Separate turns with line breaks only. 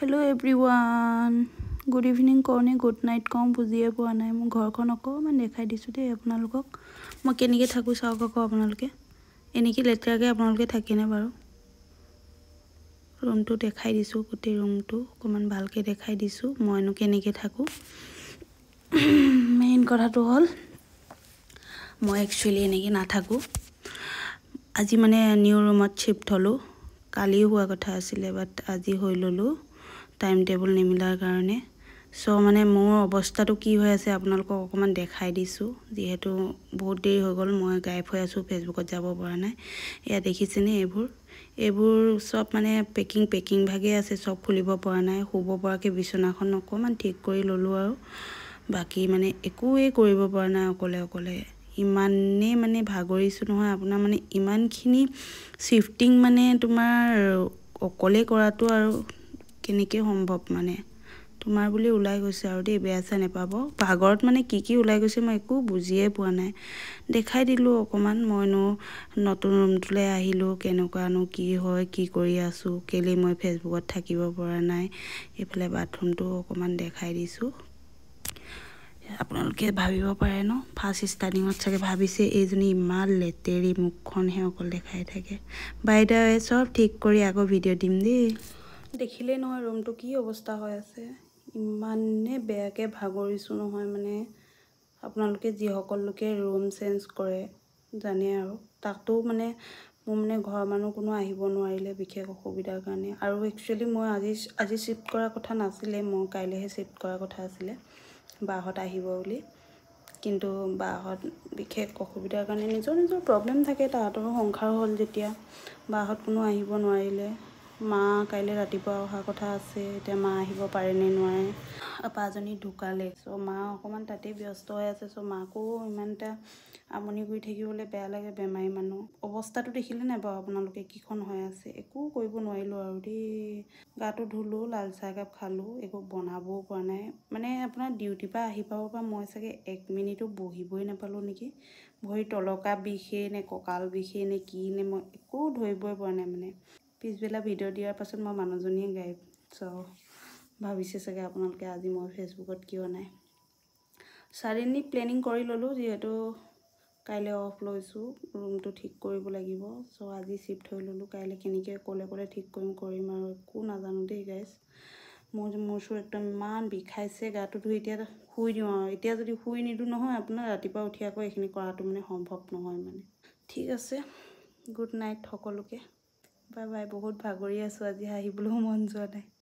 hello everyone good evening कौने good night कौन बुझिए पोৱা নাই মই ঘৰখন অকমান দেখাই দিছো দে আপোনালোকক মই কেনেকৈ থাকো চাওক আকৌ আপোনালোকে এনেকি লেতেৰাকে আপোনালোকে থাকিনে বাৰু ৰুমটো দেখাই দিছো গোটেই ৰুমটো অকমান ভালকে দেখাই দিছো মইনো কেনেকৈ থাকো মেইন কথাটো হল মই একচুয়ালি এনেকি নাথাকো আজি মানে নিউ ৰুমত শিফট হলো কালি হোৱা কথা আছিল বাট আজি হৈ ললো টাইম টেবল নিমিলাৰ কাৰণে সো মানে মোৰ অৱস্থাটো কি হৈ আছে আপোনালোকক অকমান দেখাই দিছো যেহেতু বহুত দেৰি হৈ গল মই গায়ব হৈ আছো ফেসবুকত যাব পৰা নাই এয়া দেখিছেনে এইবোৰ সব মানে পেকিং ভাগে আছে সব খুলিব পৰা নাই শুব পৰাকে বিছনাখন অকমান ঠিক কৰি ললো আৰু বাকি মানে একোৱে কৰিব পৰা নাই অকলে ইমানে মানে ভাগৰিছো নহয় আপোনাৰ মানে ইমানখিনি শিফটিং মানে তোমাৰ অকলে কৰাটো আৰু কেনেকৈ সম্ভৱ মানে তোমাৰ বুলি উলাই গৈছে আৰু দেই বেয়াছা নেপাব ভাগৰত মানে কি উলাই গৈছে মই একো বুজিয়ে পোৱা নাই দেখাই দিলো অকমান মইনো নতুন ৰুমটোলে আহিলো কেনেকুৱানো কি হয় কি কৰি আছো কেলে মই ফেসবুকত থাকিব পৰা নাই এফালে বাথৰুমটো অকমান দেখাই দিছো আপোনালোকে ভাবিব পাৰে ন ফাৰ্স্ট ষ্টাৰ্টিংত চাগে ভাবিছে এইজনী ইমান লেতেৰি মুখখন হে অকল দেখাই থাকে বাই দা ৱে সব ঠিক কৰি আকৌ ভিডিও দিম দেই দেখিলে নহয় ৰুমটো কি অৱস্থা হৈ আছে ইমানে বেয়াকে ভাগৰিছো নহয় মানে আপোনালোকে যি সকল লোকে ৰুম চেঞ্জ কৰে জানে আৰু তাকটো মানে মোৰ মানে ঘৰৰ মানুহ কোনো আহিব নোৱাৰিলে বিশেষ অসুবিধাৰ কাৰণে আৰু একচুয়ালি মই আজি শিফট কৰাৰ কথা নাছিলে মই কাইলেহে শিফট কৰাৰ কথা আছিলে বাহত আহিব বুলি কিন্তু বাহত বিশেষ অসুবিধাৰ কাৰণে নিজৰ প্ৰবলেম থাকে তাহাঁতৰো সংসাৰ হ'ল যেতিয়া বাহত কোনো আহিব নোৱাৰিলে মা কাইলে ৰাতিপুৱা অহা কথা আছে এতিয়া মা আহিব পাৰে নে নোৱাৰে আপাজনী ঢুকালে সো মা অকমান তাতে ব্যস্ত হৈ আছে সো মাকো ইমানটা আমনি কৰি থাকিবলৈ বেয়া লাগে বেমাৰী মানুহ অৱস্থাটো দেখিলে নাই বাৰু আপোনালোকে কিখন হৈ আছে একো কৰিব নোৱাৰিলো আৰু দেই গাটো ধুলো লাল চাহ কাপ খালো একো বনাবও পৰা নাই মানে আপোনাৰ ডিউটি পা আহি পাব পা মই চাগে 1 মিনিটো বহিবই নাপালো নেকি ভৰি তলকা বিষে নে ককাল বিষে নে কি নে মই একো ধৰিবই পৰা নাই মানে পিছবেলা ভিডিও দিয়াৰ পাছত মই মানুহজনীয়ে গায়ব সো ভাবিছে চাগে আপোনালোকে আজি মই ফেসবুকত কিয় নাই সাডেনলি প্লেনিং কৰি ললো যেহেতু কাইলে অফ লৈছো ৰুমটো ঠিক কৰিব লাগিব সো আজি শিফট হৈ ললো কাইলে কেনেকৈ কলে ঠিক কৰিম আৰু একো নাজানো দেই গাইস মোৰ চুৰ একদম মান বিষাইছে গাটো ধুই এতিয়া শুই দিও আৰু এতিয়া যদি শুই নিদু নহয় আপোনাৰ ৰাতিপুৱা উঠি আকৌ এখিনি কৰাটো মানে সম্ভৱ নহয় মানে ঠিক আছে গুড নাইট সকলোকে বাই বাই বহুত ভাগৰি আছো আজি হাহিবলৈ মন যোৱা নাই